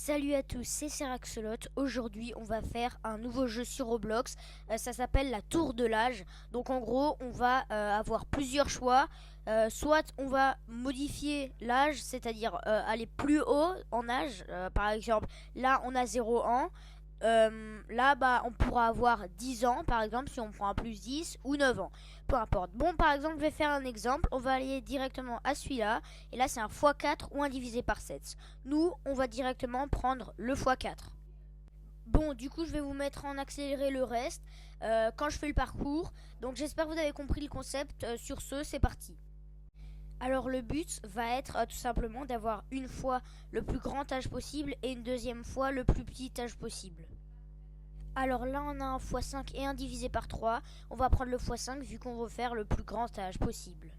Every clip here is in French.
Salut à tous, c'est Seraxolot. Aujourd'hui, on va faire un nouveau jeu sur Roblox. Ça s'appelle la tour de l'âge. Donc en gros, on va avoir plusieurs choix. Soit on va modifier l'âge, c'est-à-dire aller plus haut en âge. Par exemple, là on a 0 ans. Là, on pourra avoir 10 ans, par exemple, si on prend un plus 10 ou 9 ans. Peu importe. Bon, par exemple, je vais faire un exemple. On va aller directement à celui-là. Et là, c'est un x4 ou un divisé par 7. Nous, on va directement prendre le x4. Bon, du coup, je vais vous mettre en accéléré le reste quand je fais le parcours. Donc, j'espère que vous avez compris le concept. Sur ce, c'est parti. Alors le but va être tout simplement d'avoir une fois le plus grand âge possible et une deuxième fois le plus petit âge possible. Alors là on a un x5 et un divisé par 3. On va prendre le x5 vu qu'on veut faire le plus grand âge possible.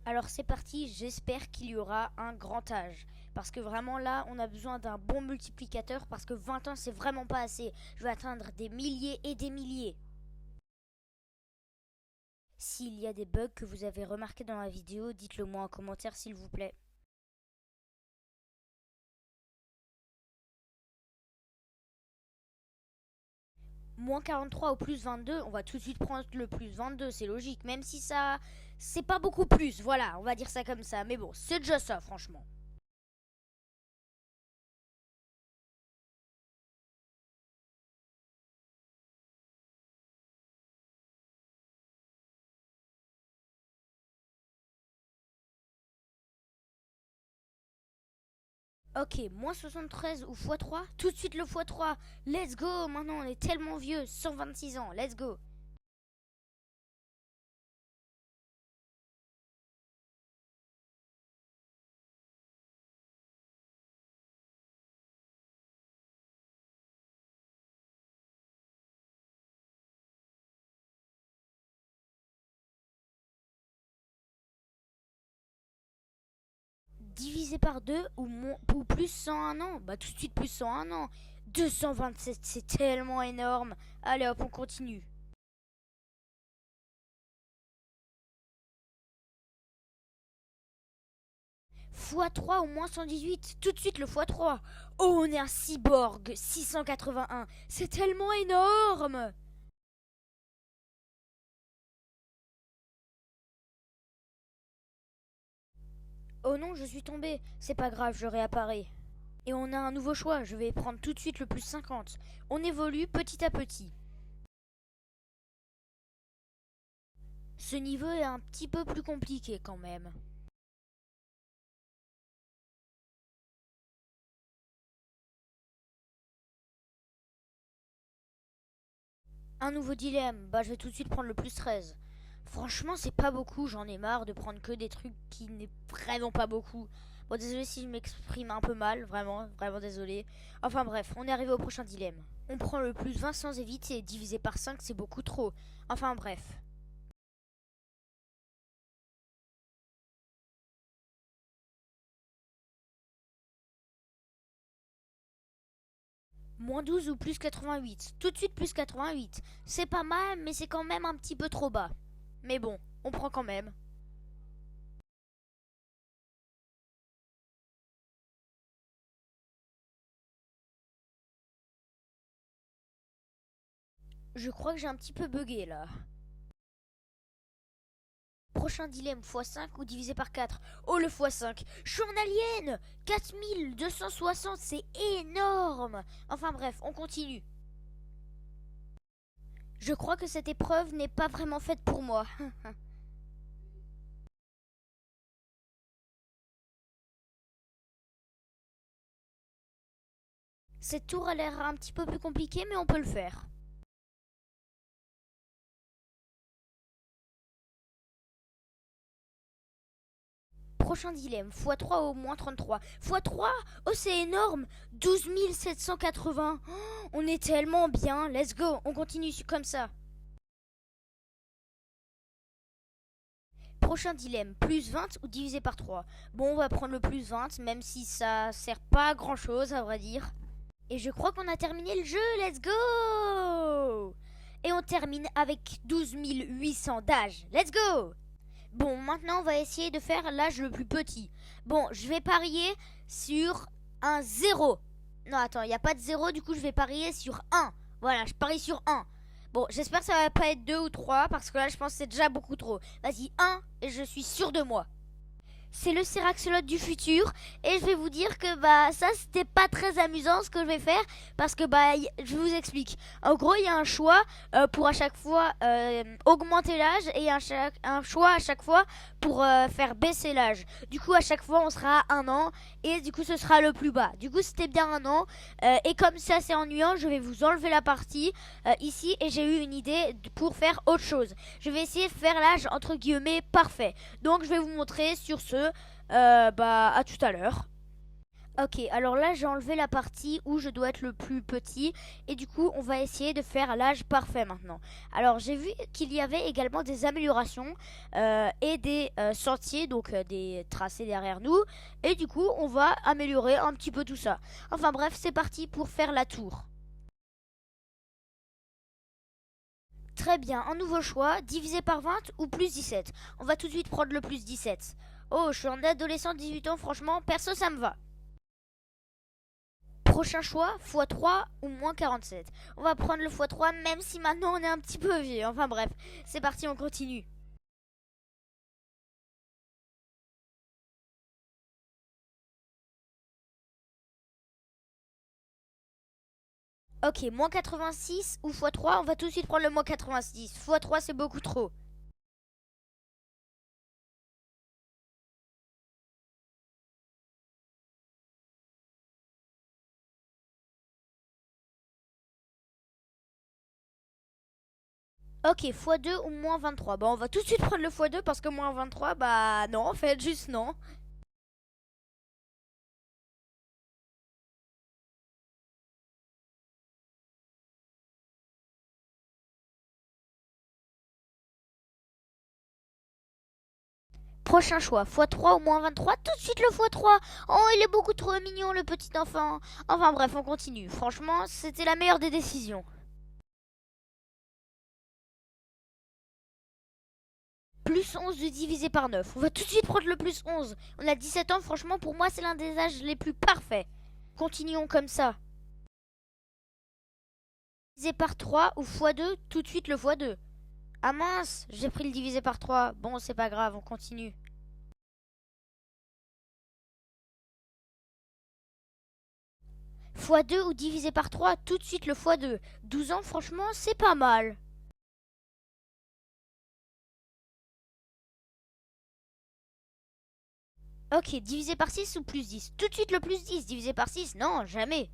Alors c'est parti, j'espère qu'il y aura un grand âge. Parce que vraiment là on a besoin d'un bon multiplicateur parce que 20 ans c'est vraiment pas assez. Je vais atteindre des milliers et des milliers. S'il y a des bugs que vous avez remarqués dans la vidéo, dites-le moi en commentaire s'il vous plaît. Moins 43 ou plus 22, on va tout de suite prendre le plus 22, c'est logique. Même si ça, c'est pas beaucoup plus, voilà, on va dire ça comme ça. Mais bon, c'est déjà ça, franchement. Ok, moins 73 ou x3, tout de suite le x3. Let's go, maintenant on est tellement vieux, 126 ans, let's go. Divisé par 2 ou plus 101 ans, bah tout de suite plus 101 ans. 227, c'est tellement énorme. Allez hop, on continue. x3 ou moins 118, tout de suite le x3. Oh, on est un cyborg, 681, c'est tellement énorme. Oh non, je suis tombé, c'est pas grave, je réapparais. Et on a un nouveau choix, je vais prendre tout de suite le plus 50. On évolue petit à petit. Ce niveau est un petit peu plus compliqué quand même. Un nouveau dilemme, bah je vais tout de suite prendre le plus 13. Franchement, c'est pas beaucoup, j'en ai marre de prendre que des trucs qui n'est vraiment pas beaucoup. Bon, désolé si je m'exprime un peu mal, vraiment, vraiment désolé. Enfin bref, on est arrivé au prochain dilemme. On prend le plus 20 sans éviter, divisé par 5 c'est beaucoup trop. Enfin bref. Moins 12 ou plus 88. Tout de suite plus 88. C'est pas mal, mais c'est quand même un petit peu trop bas. Mais bon, on prend quand même. Je crois que j'ai un petit peu bugué là. Prochain dilemme, x5 ou divisé par 4. Oh le x5, je suis en alien. 4260, c'est énorme. Enfin bref, on continue. Je crois que cette épreuve n'est pas vraiment faite pour moi. Cette tour a l'air un petit peu plus compliquée, mais on peut le faire. Prochain dilemme, x3 au moins 33. x3. Oh c'est énorme. 12 780. Oh, on est tellement bien. Let's go, on continue comme ça. Prochain dilemme, plus 20 ou divisé par 3. Bon, on va prendre le plus 20, même si ça sert pas à grand chose, à vrai dire. Et je crois qu'on a terminé le jeu, let's go. Et on termine avec 12 800 d'âge, let's go. Bon, maintenant on va essayer de faire l'âge le plus petit. Bon, je vais parier sur un 0. Non, attends, il n'y a pas de 0, du coup je vais parier sur 1. Voilà, je parie sur 1. Bon, j'espère que ça va pas être 2 ou 3, parce que là je pense que c'est déjà beaucoup trop. Vas-y, 1, et je suis sûr de moi. C'est le Syraxolot du futur et je vais vous dire que bah ça c'était pas très amusant ce que je vais faire parce que bah je vous explique. En gros il y a un choix pour à chaque fois augmenter l'âge et un choix à chaque fois pour faire baisser l'âge. Du coup à chaque fois on sera à 1 an et du coup ce sera le plus bas. Du coup c'était bien 1 an et comme ça c'est ennuyant je vais vous enlever la partie ici et j'ai eu une idée pour faire autre chose. Je vais essayer de faire l'âge entre guillemets parfait. Donc je vais vous montrer sur ce bah à tout à l'heure. Ok, alors là j'ai enlevé la partie où je dois être le plus petit et du coup on va essayer de faire l'âge parfait maintenant. Alors j'ai vu qu'il y avait également des améliorations et des sentiers, donc des tracés derrière nous et du coup on va améliorer un petit peu tout ça. Enfin bref, c'est parti pour faire la tour. Très bien, un nouveau choix, divisé par 20 ou plus 17. On va tout de suite prendre le plus 17. Oh, je suis un adolescent de 18 ans, franchement, perso ça me va. Prochain choix, x3 ou moins 47. On va prendre le x3 même si maintenant on est un petit peu vieux. Enfin bref, c'est parti, on continue. Ok, moins 86 ou x3, on va tout de suite prendre le moins 86. x3 c'est beaucoup trop. Ok, x2 ou moins 23. Bon, on va tout de suite prendre le x2 parce que moins 23, bah non, en fait, juste non. Prochain choix, x3 ou moins 23, tout de suite le x3. Oh, il est beaucoup trop mignon le petit enfant. Enfin bref, on continue. Franchement, c'était la meilleure des décisions. Plus 11 de divisé par 9. On va tout de suite prendre le plus 11. On a 17 ans, franchement, pour moi, c'est l'un des âges les plus parfaits. Continuons comme ça. Divisé par 3 ou x2, tout de suite le x2. Ah mince, j'ai pris le divisé par 3. Bon, c'est pas grave, on continue. x2 ou divisé par 3, tout de suite le x2. 12 ans, franchement, c'est pas mal. Ok, divisé par 6 ou plus 10. Tout de suite le plus 10. Divisé par 6, non, jamais.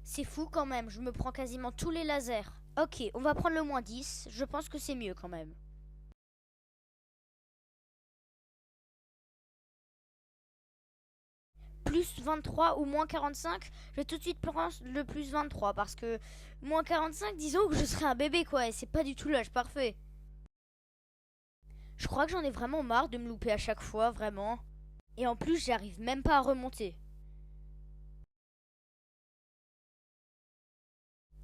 C'est fou quand même, je me prends quasiment tous les lasers. Ok, on va prendre le moins 10. Je pense que c'est mieux quand même. Plus 23 ou moins 45, je vais tout de suite prendre le plus 23 parce que moins 45, disons que je serais un bébé quoi, et c'est pas du tout l'âge parfait. Je crois que j'en ai vraiment marre de me louper à chaque fois, vraiment. Et en plus, j'arrive même pas à remonter.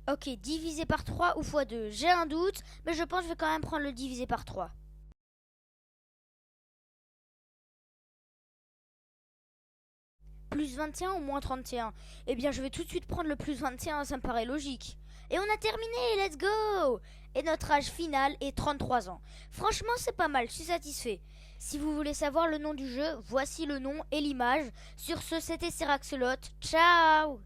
Ok, divisé par 3 ou fois 2, j'ai un doute, mais je pense que je vais quand même prendre le divisé par 3. Plus 21 ou moins 31. Eh bien, je vais tout de suite prendre le plus 21, ça me paraît logique. Et on a terminé, let's go. Et notre âge final est 33 ans. Franchement, c'est pas mal, je suis satisfait. Si vous voulez savoir le nom du jeu, voici le nom et l'image. Sur ce, c'était Syraxolot. Ciao.